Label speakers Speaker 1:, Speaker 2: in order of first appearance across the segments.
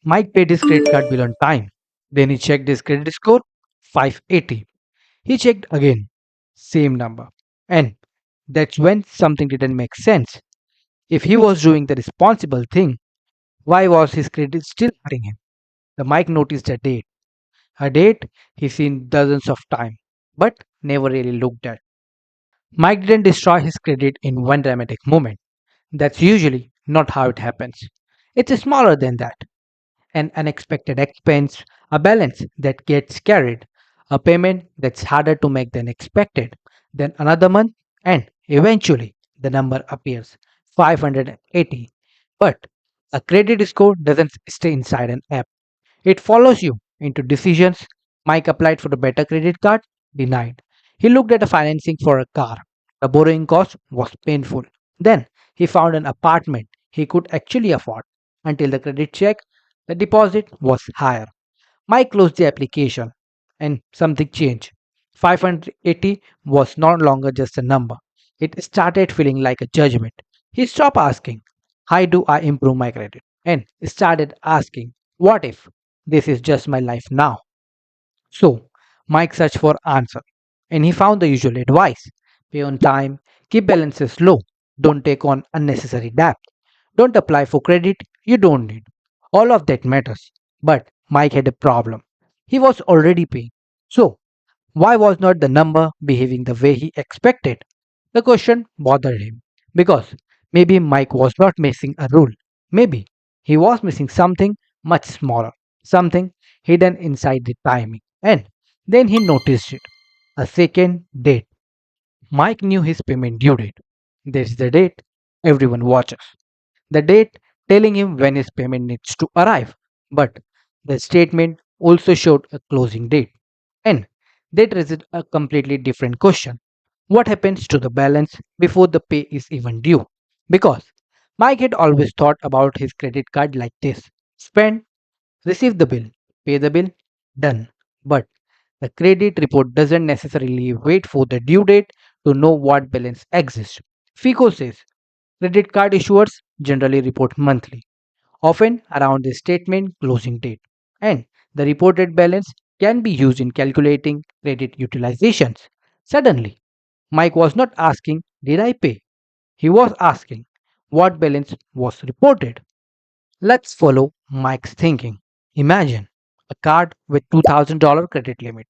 Speaker 1: Mike paid his credit card bill on time. Then he checked his credit score 580. He checked again, same number. And that's when something didn't make sense. If he was doing the responsible thing, why was his credit still hurting him? The Mike noticed a date he's seen dozens of times, but never really looked at. Mike didn't destroy his credit in one dramatic moment. That's usually not how it happens. It's smaller than that. An unexpected expense, a balance that gets carried, a payment that's harder to make than expected, then another month, and eventually the number appears 580. But a credit score doesn't stay inside an app, it follows you into decisions. Mike applied for a better credit card, denied. He looked at a financing for a car. The borrowing cost was painful. Then he found an apartment he could actually afford. Until the credit check, the deposit was higher. Mike closed the application and something changed. 580 was no longer just a number. It started feeling like a judgment. He stopped asking, how do I improve my credit? And started asking, what if this is just my life now? So Mike searched for answer and he found the usual advice. Pay on time, keep balances low, don't take on unnecessary debt, don't apply for credit you don't need. All of that matters. But Mike had a problem. He was already paying. So why was not the number behaving the way he expected? The question bothered him because maybe Mike was not missing a rule. Maybe he was missing something much smaller, something hidden inside the timing. And then he noticed it, a second date. Mike knew his payment due date. That's the date everyone watches. The date telling him when his payment needs to arrive. But the statement also showed a closing date. And that raises a completely different question. What happens to the balance before the pay is even due? Because Mike had always thought about his credit card like this: spend, receive the bill, pay the bill, done. But the credit report doesn't necessarily wait for the due date to know what balance exists. FICO says credit card issuers generally report monthly, often around the statement closing date, and the reported balance can be used in calculating credit utilizations. Suddenly, Mike was not asking, did I pay? He was asking, what balance was reported? Let's follow Mike's thinking. Imagine a card with $2,000 credit limit.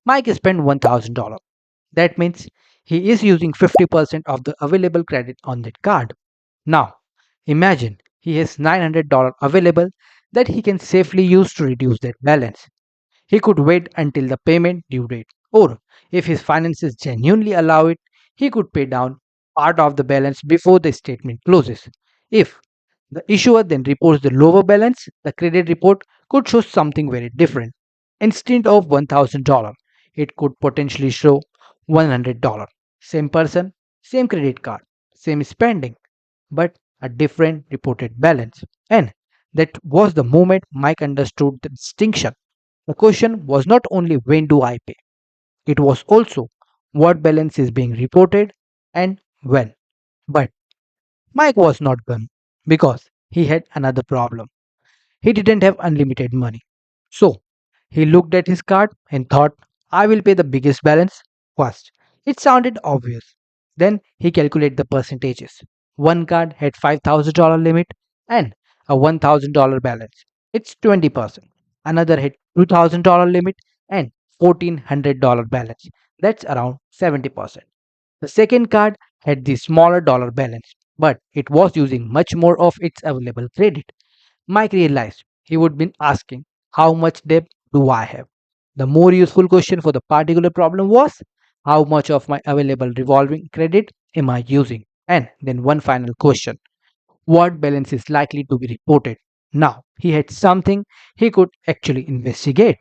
Speaker 1: Mike spent $1,000. That means he is using 50% of the available credit on that card. Now, imagine he has $900 available that he can safely use to reduce that balance. He could wait until the payment due date, or if his finances genuinely allow it, he could pay down part of the balance before the statement closes. If the issuer then reports the lower balance, the credit report could show something very different. Instead of $1,000, it could potentially show $100. Same person, same credit card, same spending, but a different reported balance. And that was the moment Mike understood the distinction. The question was not only when do I pay, it was also what balance is being reported and when. But Mike was not done because he had another problem. He didn't have unlimited money. So he looked at his card and thought, I will pay the biggest balance first. It sounded obvious. Then he calculated the percentages. One card had $5,000 limit and a $1,000 balance. It's 20%. Another had $2,000 limit and $1,400 balance. That's around 70%. The second card had the smaller dollar balance, but it was using much more of its available credit. Mike realized he would be asking, how much debt do I have? The more useful question for the particular problem was, how much of my available revolving credit am I using? And then one final question: what balance is likely to be reported? Now, he had something he could actually investigate.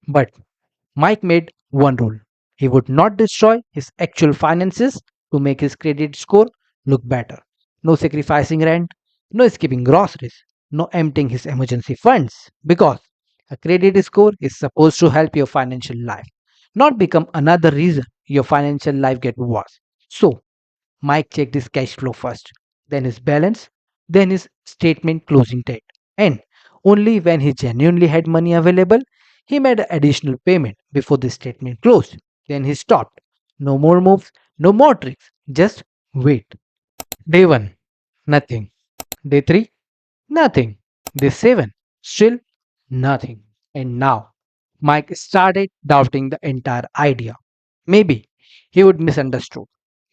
Speaker 1: But Mike made one rule: he would not destroy his actual finances to make his credit score look better. No sacrificing rent, no skipping groceries, no emptying his emergency funds. Because a credit score is supposed to help your financial life, not become another reason your financial life gets worse. So, Mike checked his cash flow first, then his balance, then his statement closing date. And Only when he genuinely had money available, he made an additional payment before the statement closed. Then he stopped. No more moves, no more tricks, just wait. Day 1, nothing. Day 3, nothing. Day 7, still nothing. And now, Mike started doubting the entire idea. Maybe he would misunderstood.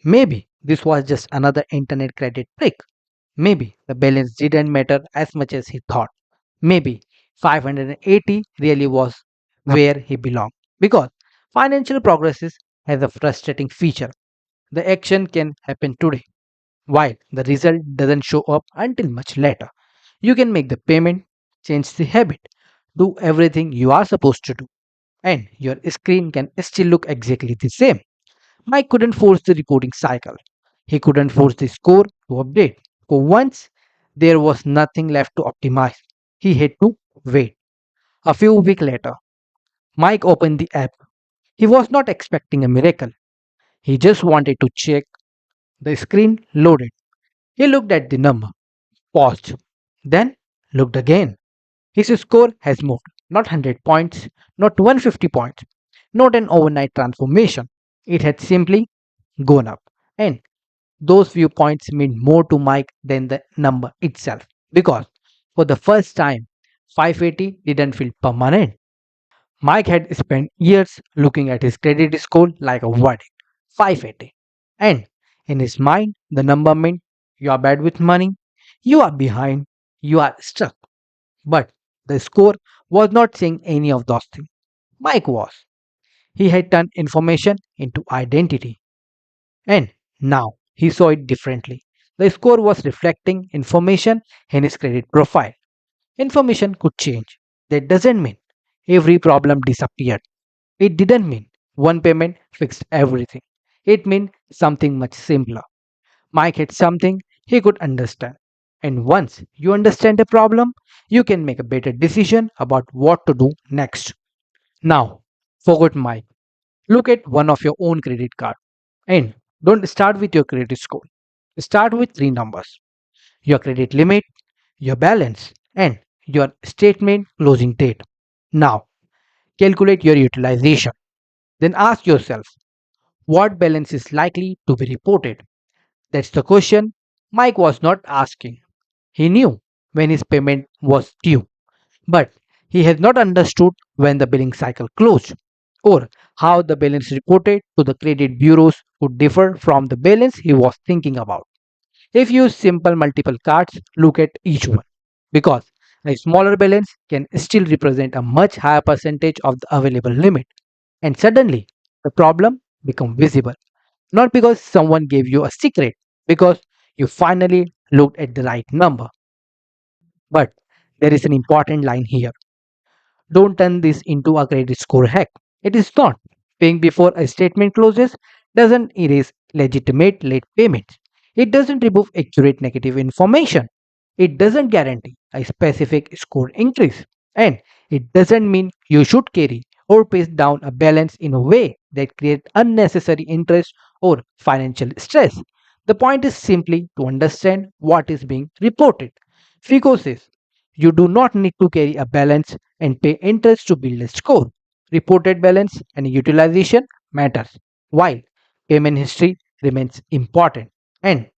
Speaker 1: Maybe this was just another internet credit trick. Maybe the balance didn't matter as much as he thought. Maybe 580 really was where he belonged. Because financial progress has a frustrating feature. The action can happen today, while the result doesn't show up until much later. You can make the payment, change the habit, do everything you are supposed to do, and your screen can still look exactly the same. Mike couldn't force the reporting cycle. He couldn't force the score to update. For once, there was nothing left to optimize. He had to wait. A few weeks later, Mike opened the app. He was not expecting a miracle. He just wanted to check. The screen loaded. He looked at the number, paused, then looked again. His score has moved. Not 100 points, not 150 points, not an overnight transformation. It had simply gone up. And those few points mean more to Mike than the number itself. Because for the first time, 580 didn't feel permanent. Mike had spent years looking at his credit score like a verdict 580. And in his mind, the number meant you are bad with money, you are behind, you are stuck. But the score was not saying any of those things. Mike was. He had turned information into identity. And now he saw it differently. The score was reflecting information in his credit profile. Information could change. That doesn't mean every problem disappeared. It didn't mean one payment fixed everything. It meant something much simpler. Mike had something he could understand. And once you understand a problem, you can make a better decision about what to do next. Now, forget Mike. Look at one of your own credit card. And don't start with your credit score. Start with three numbers: your credit limit, your balance, and your statement closing date. Now, calculate your utilization. Then ask yourself what balance is likely to be reported. That's the question Mike was not asking. He knew when his payment was due, but he had not understood when the billing cycle closed or how the balance reported to the credit bureaus would differ from the balance he was thinking about. If you use simple multiple cards, look at each one because a smaller balance can still represent a much higher percentage of the available limit, and suddenly the problem becomes visible. Not because someone gave you a secret, because you finally looked at the right number. But there is an important line here. Don't turn this into a credit score hack. It is not. Paying before a statement closes doesn't erase legitimate late payments. It doesn't remove accurate negative information. It doesn't guarantee a specific score increase. And it doesn't mean you should carry or pay down a balance in a way that creates unnecessary interest or financial stress. The point is simply to understand what is being reported. FICO says you do not need to carry a balance and pay interest to build a score. Reported balance and utilization matters, while payment history remains important. And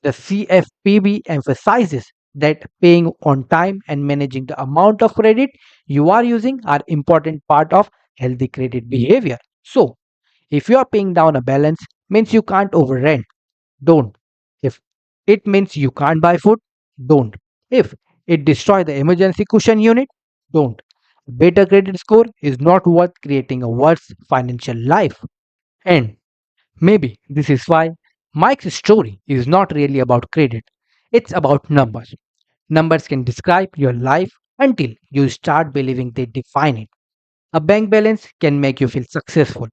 Speaker 1: the CFPB emphasizes that paying on time and managing the amount of credit you are using are important part of healthy credit behavior. So, if you are paying down a balance means you can't overrent, don't. If it means you can't buy food, don't. If it destroys the emergency cushion unit, don't. Better credit score is not worth creating a worse financial life. And maybe this is why Mike's story is not really about credit. It's about numbers. Numbers can describe your life until you start believing they define it. A bank balance can make you feel successful.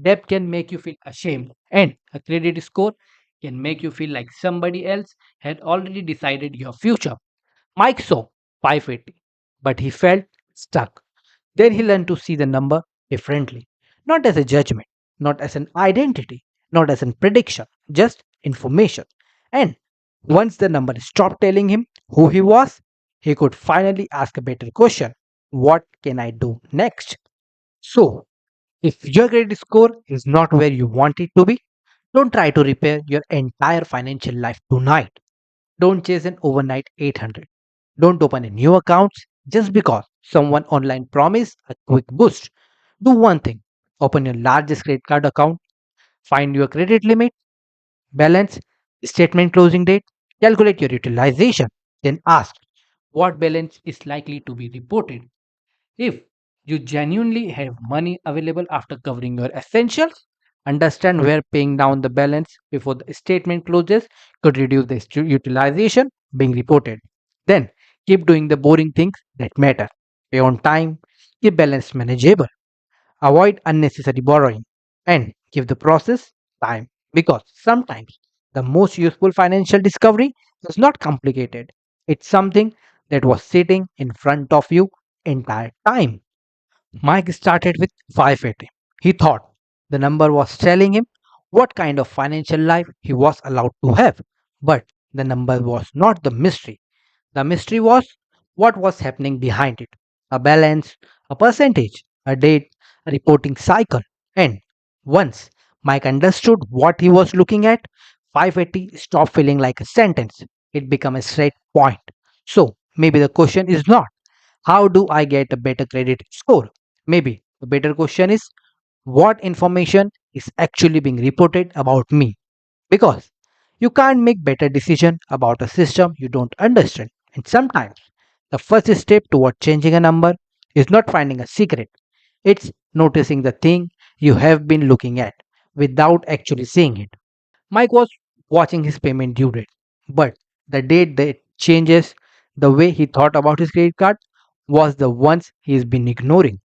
Speaker 1: Debt can make you feel ashamed, and a credit score can make you feel like somebody else had already decided your future. Mike saw 580, but he felt stuck. Then he learned to see the number differently, not as a judgment, not as an identity, not as a prediction, just information. And once the number stopped telling him who he was, He could finally ask a better question. What can I do next? So, if your credit score is not where you want it to be, don't try to repair your entire financial life tonight. Don't chase an overnight 800. Don't open a new account just because someone online promised a quick boost. Do one thing: open your largest credit card account, find your credit limit, balance, statement closing date, calculate your utilization, then ask what balance is likely to be reported. If you genuinely have money available after covering your essentials, understand where paying down the balance before the statement closes could reduce the utilization being reported. Then keep doing the boring things that matter. Pay on time, keep balance manageable, avoid unnecessary borrowing, and give the process time because sometimes the most useful financial discovery is not complicated. It's something that was sitting in front of you entire time. Mike started with 580. He thought the number was telling him what kind of financial life he was allowed to have. But the number was not the mystery. The mystery was what was happening behind it: a balance, a percentage, a date, a reporting cycle. And once Mike understood what he was looking at, 580 stopped feeling like a sentence. It became a straight point. So maybe the question is not, how do I get a better credit score? Maybe the better question is, what information is actually being reported about me? Because you can't make better decision about a system you don't understand. And sometimes the first step toward changing a number is not finding a secret. It's noticing the thing you have been looking at without actually seeing it. Mike was watching his payment due date, but the date that changes the way he thought about his credit card was the ones he's been ignoring.